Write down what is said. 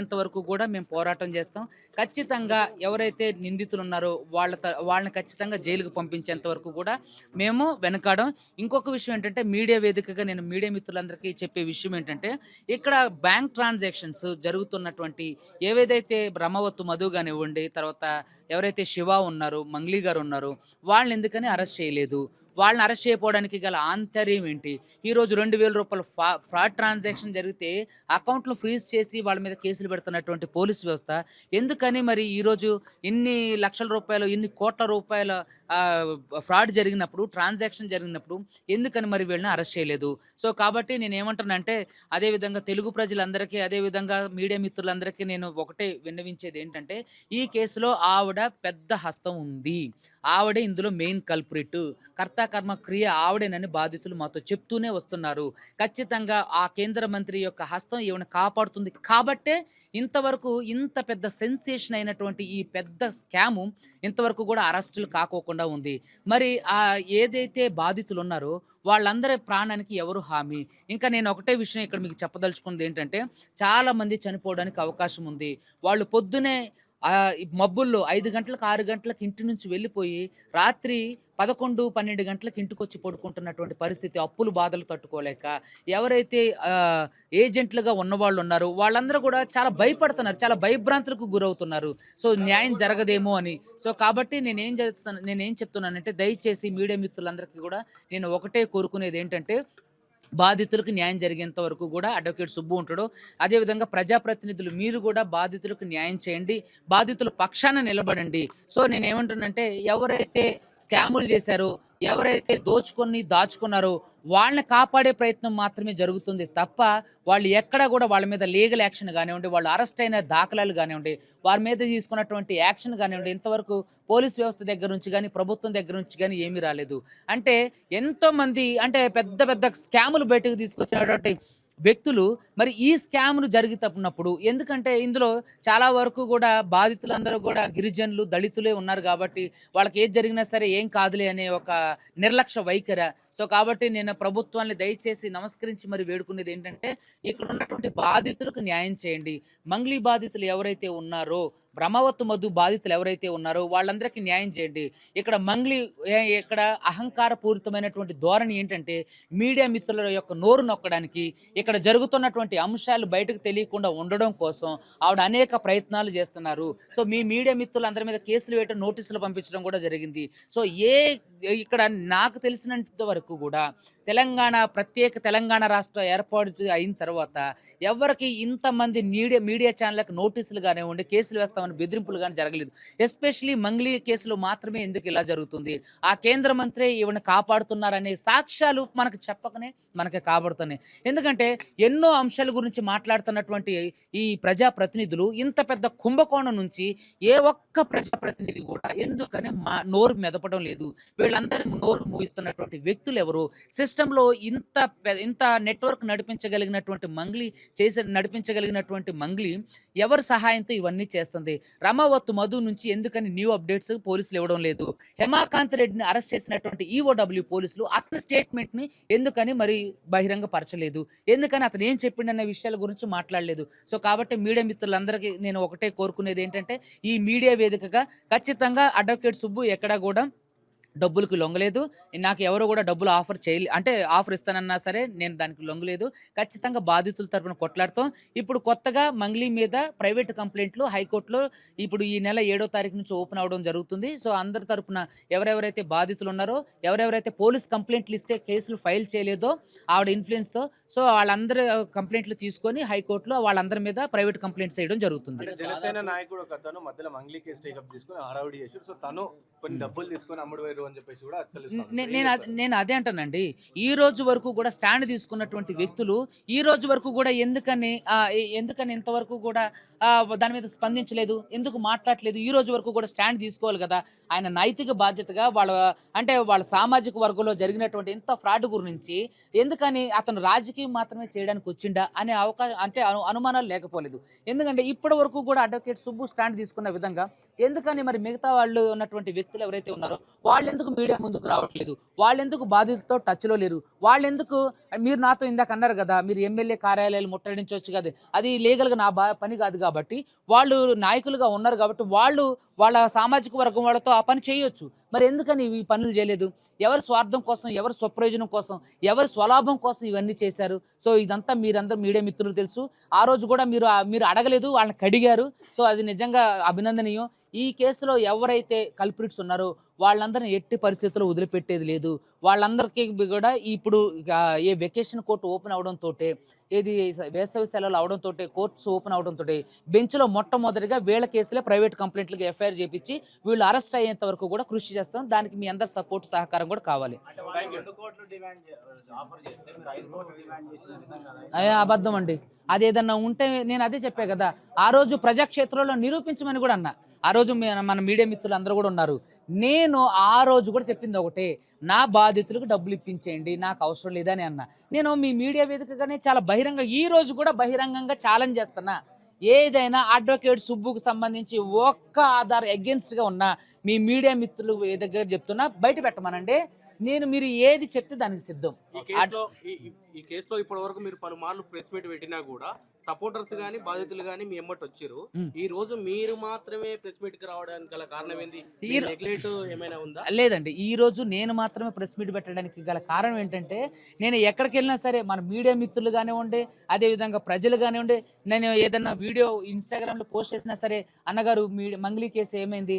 ఇంతవరకు కూడా మేము పోరాటం చేస్తాం. ఖచ్చితంగా ఎవరైతే నిందితులున్నారో వాళ్ళని ఖచ్చితంగా జైలుకి పంపించేంత వరకు కూడా మేము వెనకాడం. ఇంకొక విషయం ఏంటంటే మీడియా వేదికగా నేను మీడియా మిత్రులందరికీ చెప్పే విషయం ఏంటంటే, ఇక్కడ బ్యాంక్ ట్రాన్సాక్షన్స్ జరుగుతున్నటువంటి ఏవేదైతే బ్రహ్మవత్తు మధు గానివ్వండి, తర్వాత ఎవరైతే శివ ఉన్నారో, మంగ్లీ గారు ఉన్నారో వాళ్ళని ఎందుకని అరెస్ట్ చేయలేదు? వాళ్ళని అరెస్ట్ చేయకపోవడానికి గల ఆంతర్యం ఏంటి? ఈరోజు రూ. 2000 ఫ్రాడ్ ట్రాన్సాక్షన్ జరిగితే అకౌంట్లు ఫ్రీజ్ చేసి వాళ్ళ మీద కేసులు పెడుతున్నటువంటి పోలీస్ వ్యవస్థ ఎందుకని మరి ఈరోజు ఇన్ని లక్షల రూపాయలు, ఇన్ని కోట్ల రూపాయల ఫ్రాడ్ జరిగినప్పుడు, ట్రాన్సాక్షన్ జరిగినప్పుడు ఎందుకని మరి వీళ్ళని అరెస్ట్ చేయలేదు? సో, కాబట్టి నేనేమంటున్నానంటే అదేవిధంగా తెలుగు ప్రజలందరికీ, అదేవిధంగా మీడియా మిత్రులందరికీ నేను ఒకటే విన్నవించేదేంటంటే, ఈ కేసులో ఆవిడ పెద్ద హస్తం ఉంది. ఆవిడే ఇందులో మెయిన్ కల్ప్రిట్. కర్త, కర్మ, క్రియ ఆవిడేనని బాధితులు మాతో చెప్తూనే వస్తున్నారు. ఖచ్చితంగా ఆ కేంద్ర మంత్రి యొక్క హస్తం ఈవిడని కాపాడుతుంది కాబట్టే ఇంతవరకు ఇంత పెద్ద సెన్సేషన్ అయినటువంటి ఈ పెద్ద స్కాము ఇంతవరకు కూడా అరెస్టులు కాకోకుండా ఉంది. మరి ఏదైతే బాధితులున్నారో వాళ్ళందరి ప్రాణానికి ఎవరు హామీ? ఇంకా నేను ఒకటే విషయం ఇక్కడ మీకు చెప్పదలుచుకున్నదేంటంటే, చాలా మంది చనిపోవడానికి అవకాశం ఉంది. వాళ్ళు పొద్దున్నే ఈ మబ్బుల్లో 5 గంటలకు, 6 గంటలకు ఇంటి నుంచి వెళ్ళిపోయి రాత్రి 11, 12 గంటలకు ఇంటికొచ్చి పడుకుంటున్నటువంటి పరిస్థితి. అప్పులు బాధలు తట్టుకోలేక ఎవరైతే ఏజెంట్లుగా ఉన్నవాళ్ళున్నారో వాళ్ళందరూ కూడా చాలా భయపడుతున్నారు. చాలా భయభ్రాంతులకు గురవుతున్నారు. సో, న్యాయం జరగదేమో అని. సో, కాబట్టి నేనేం చెప్తున్నానంటే, దయచేసి మీడియా మిత్రులందరికీ కూడా నేను ఒకటే కోరుకునేదేంటంటే, బాధితులకు న్యాయం జరిగేంత వరకు కూడా అడ్వకేట్ సుబ్బు ఉంటాడు. అదేవిధంగా ప్రజాప్రతినిధులు మీరు కూడా బాధితులకు న్యాయం చేయండి. బాధితుల పక్షాన నిలబడండి. సో, నేనేమంటున్నానంటే, ఎవరైతే స్కాములు చేశారో, ఎవరైతే దాచుకున్నారో వాళ్ళని కాపాడే ప్రయత్నం మాత్రమే జరుగుతుంది తప్ప, వాళ్ళు ఎక్కడా కూడా వాళ్ళ మీద లీగల్ యాక్షన్ గానివ్వండి, వాళ్ళు అరెస్ట్ అయిన దాఖలాలు గానివ్వండి, వారి మీద తీసుకున్నటువంటి యాక్షన్ గానివ్వండి, ఇంతవరకు పోలీస్ వ్యవస్థ దగ్గర నుంచి గాని, ప్రభుత్వం దగ్గర నుంచి గాని ఏమీ రాలేదు. అంటే ఎంతోమంది అంటే పెద్ద పెద్ద స్కాములు బయటకు తీసుకొచ్చినటువంటి వ్యక్తులు మరి ఈ స్కామ్‌లు జరుగుతున్నప్పుడు ఎందుకంటే ఇందులో చాలా వరకు గూడా బాధితులందరూ గూడా గిరిజనులు, దళితులే ఉన్నారు గాబట్టి వాళ్ళకి ఏది జరిగినా సరే ఏం కాదులే అనే ఒక నిర్లక్ష్య వైఖరి. సో, కాబట్టి నేను ప్రభుత్వాన్ని దయచేసి నమస్కరించి మరి వేడుకునేదేంటంటే, ఇక్కడ ఉన్నటువంటి బాధితులకు న్యాయం చేయండి. మంగ్లీ బాధితులు ఎవరైతే ఉన్నారో, బ్రహ్మవత్తు మధు బాధితులు ఎవరైతే ఉన్నారో వాళ్ళందరికీ న్యాయం చేయండి. ఇక్కడ అహంకారపూరితమైనటువంటి ధోరణి ఏంటంటే, మీడియా మిత్రుల యొక్క నోరు నొక్కడానికి, ఇక్కడ జరుగుతున్నటువంటి అంశాలు బయటకు తెలియకుండా ఉండడం కోసం ఆవిడ అనేక ప్రయత్నాలు చేస్తున్నారు. సో, మీ మీడియా మిత్రులందరి మీద కేసులు వేయటం, నోటీసులు పంపించడం కూడా జరిగింది. సో, ఇక్కడ నాకు తెలిసినంత వరకు కూడా ప్రత్యేక తెలంగాణ రాష్ట్ర ఏర్పాటు అయిన తర్వాత ఎవరికి ఇంతమంది మీడియా ఛానళ్ళకి నోటీసులు కానివ్వండి, కేసులు వేస్తామని బెదిరింపులు కానీ జరగలేదు. ఎస్పెషల్లీ మంగ్లీ కేసులో మాత్రమే ఎందుకు ఇలా జరుగుతుంది? ఆ కేంద్ర మంత్రి ఈవిడని కాపాడుతున్నారనే సాక్ష్యాలు మనకు చెప్పకనే మనకి కాబడుతున్నాయి. ఎందుకంటే ఎన్నో అంశాల గురించి మాట్లాడుతున్నటువంటి ఈ ప్రజాప్రతినిధులు ఇంత పెద్ద కుంభకోణం నుంచి ఏ ఒక్క ప్రజాప్రతినిధి కూడా ఎందుకని నోరు మెదపడం లేదు. వీళ్ళందరి నోరు మూయిస్తున్నటువంటి వ్యక్తులు ఎవరు? సిస్టంలో ఇంత నెట్వర్క్ నడిపించగలిగినటువంటి మంగ్లీ ఎవరి సహాయంతో ఇవన్నీ చేస్తుంది? రమావత్తు మధు నుంచి ఎందుకని న్యూ అప్డేట్స్ పోలీసులు ఇవ్వడం లేదు? హేమాకాంత్ రెడ్డిని అరెస్ట్ చేసినటువంటి ఈఓడబ్ల్యూ పోలీసులు అతని స్టేట్మెంట్‌ని ఎందుకని మరి బహిరంగపరచలేదు? ఎందుకని అతను ఏం చెప్పిండనే విషయాల గురించి మాట్లాడలేదు? సో, కాబట్టి మీడియా మిత్రులందరికీ నేను ఒకటే కోరుకునేదేంటంటే, ఈ మీడియా వేదికగా ఖచ్చితంగా అడ్వకేట్ సుబ్బు ఎక్కడా గూడా డబ్బులకి లొంగలేదు. నాకు ఎవరు గూడా డబ్బులు ఆఫర్ ఇస్తానన్నా సరే నేను దానికి లొంగలేదు. ఖచ్చితంగా బాధితుల తరపున కొట్లాడతాం. ఇప్పుడు కొత్తగా మంగ్లీ మీద ప్రైవేట్ కంప్లెయింట్లు హైకోర్టులో ఇప్పుడు ఈ నెల 7వ తారీఖు నుంచి ఓపెన్ అవ్వడం జరుగుతుంది. సో, అందరి తరపున ఎవరెవరైతే బాధితులున్నారో, ఎవరెవరైతే పోలీస్ కంప్లెయింట్లు ఇస్తే కేసులు ఫైల్ చేయలేదో ఆవిడ ఇన్‌ఫ్లుయెన్స్‌తో, సో, వాళ్ళందరి కంప్లెయింట్లు తీసుకొని హైకోర్టులో వాళ్ళందరి మీద ప్రైవేట్ కంప్లెయింట్స్ చేయడం జరుగుతుంది. అంటే జనసేన నాయకుడు ఒకతను మధ్యలో మంగ్లీ కేసు టేకప్ తీసుకొని హడావుడి చేసాడు. సో, తను కొన్ని డబ్బులు తీసుకొని అమ్ముడుపోయారు అని చెప్పేసి కూడా నేను అదే అంటానండి. ఈ రోజు వరకు కూడా స్టాండ్ తీసుకున్నటువంటి వ్యక్తులు ఈ రోజు వరకు కూడా ఎందుకని ఇంతవరకు కూడా దాని మీద స్పందించలేదు? ఎందుకు మాట్లాడట్లేదు? ఈ రోజు వరకు కూడా స్టాండ్ తీసుకోవాలి కదా! ఆయన నైతిక బాధ్యతగా వాళ్ళ సామాజిక వర్గంలో జరిగినటువంటి ఇంత ఫ్రాడ్ గురించి ఎందుకని అతను రాజకీయం మాత్రమే చేయడానికి వచ్చిండా అనే అనుమానాలు లేకపోలేదు. ఎందుకంటే ఇప్పటి వరకు కూడా అడ్వకేట్ సుబ్బు స్టాండ్ తీసుకున్న విధంగా ఎందుకని మరి మిగతా వాళ్ళు ఉన్నటువంటి వ్యక్తులు ఎవరైతే ఉన్నారో వాళ్ళు వాళ్ళెందుకు మీడియా ముందుకు రావట్లేదు, వాళ్ళెందుకు బాధితులతో టచ్లో లేరు, వాళ్ళెందుకు మీరు నాతో ఇందాక అన్నారు కదా మీరు ఎమ్మెల్యే కార్యాలయాలు ముట్టడించవచ్చు కదా, అది లీగల్గా నా పని కాదు కాబట్టి వాళ్ళు నాయకులుగా ఉన్నారు కాబట్టి వాళ్ళు వాళ్ళ సామాజిక వర్గం వాళ్ళతో ఆ పని చేయొచ్చు. మరి ఎందుకని ఈ పనులు చేయలేదు? ఎవరి స్వార్థం కోసం, ఎవరి స్వప్రయోజనం కోసం, ఎవరి స్వలాభం కోసం ఇవన్నీ చేశారు. సో ఇదంతా మీరందరూ మీడియా మిత్రులు తెలుసు. ఆ రోజు కూడా మీరు అడగలేదు, వాళ్ళని కడిగారు. సో అది నిజంగా అభినందనీయం. ఈ కేసులో ఎవరైతే కల్ప్రిట్స్ ఉన్నారో వాళ్ళందరిని ఎట్టి పరిస్థితుల్లో వదిలిపెట్టేది లేదు. వాళ్ళందరికీ కూడా ఇప్పుడు ఏ వెకేషన్ కోర్ట్ ఓపెన్ అవడంతోటే, ఏది వేసవి సెలవులు అవడంతోటే, కోర్ట్స్ ఓపెన్ అవడంతోటే బెంచ్‌లో మొట్టమొదటిగా వీళ్ళ కేసులే ప్రైవేట్ కంప్లెయింట్‌లకి ఎఫ్ఐఆర్ చేపించి వీళ్ళు అరెస్ట్ అయ్యేంత వరకు కూడా కృషి చేస్తాం. దానికి మీ అందరి సపోర్ట్, సహకారం కూడా కావాలి. అబద్ధం అండి. అదేదన్నా ఉంటే నేను అదే చెప్పా కదా! ఆ రోజు ప్రజాక్షేత్రంలో నిరూపించమని కూడా అన్నా. ఆ రోజు మన మీడియా మిత్రులు అందరూ కూడా ఉన్నారు. నేను ఆ రోజు కూడా చెప్పింది ఒకటే, నా బాధితులకు డబ్బులు ఇప్పించేయండి, నాకు అవసరం లేదని అన్నా. నేను మీ మీడియా వేదికగానే చాలా ఈ రోజు కూడా బహిరంగంగా ఛాలెంజ్ చేస్తున్నా. ఏదైనా అడ్వకేట్ సుబ్బుకు సంబంధించి ఒక్క ఆధార్ అగెయిన్స్ట్‌గా ఉన్నా మీ మీడియా మిత్రులు దగ్గర చెప్తున్నా బయట పెట్టమనండి. మీరు ఏది చెప్తే దానికి సిద్ధం. ఈ కేసులో ఇప్పటి వరకు మీరు పలుమార్లు ప్రెస్ మీట్ పెట్టినా కూడా సపోర్టర్స్ గానీ బాధితులు గానీ మీ ఎమ్మటి వచ్చారు. ఈ రోజు మీరు మాత్రమే ప్రెస్ మీట్ కి రావడానికి గల కారణం ఏంది? నెగ్లెక్ట్ ఏమైనా ఉందా? లేదండి. ఈ రోజు నేను మాత్రమే ప్రెస్ మీట్ పెట్టడానికి గల కారణం ఏంటంటే, నేను ఎక్కడికి వెళ్ళినా సరే మన మీడియా మిత్రులు కానివ్వండి, అదేవిధంగా ప్రజలు కానివ్వండి, నేను ఏదన్నా వీడియో ఇన్‌స్టాగ్రామ్‌లో పోస్ట్ చేసినా సరే, అన్నగారు మంగ్లీ కేసు ఏమైంది?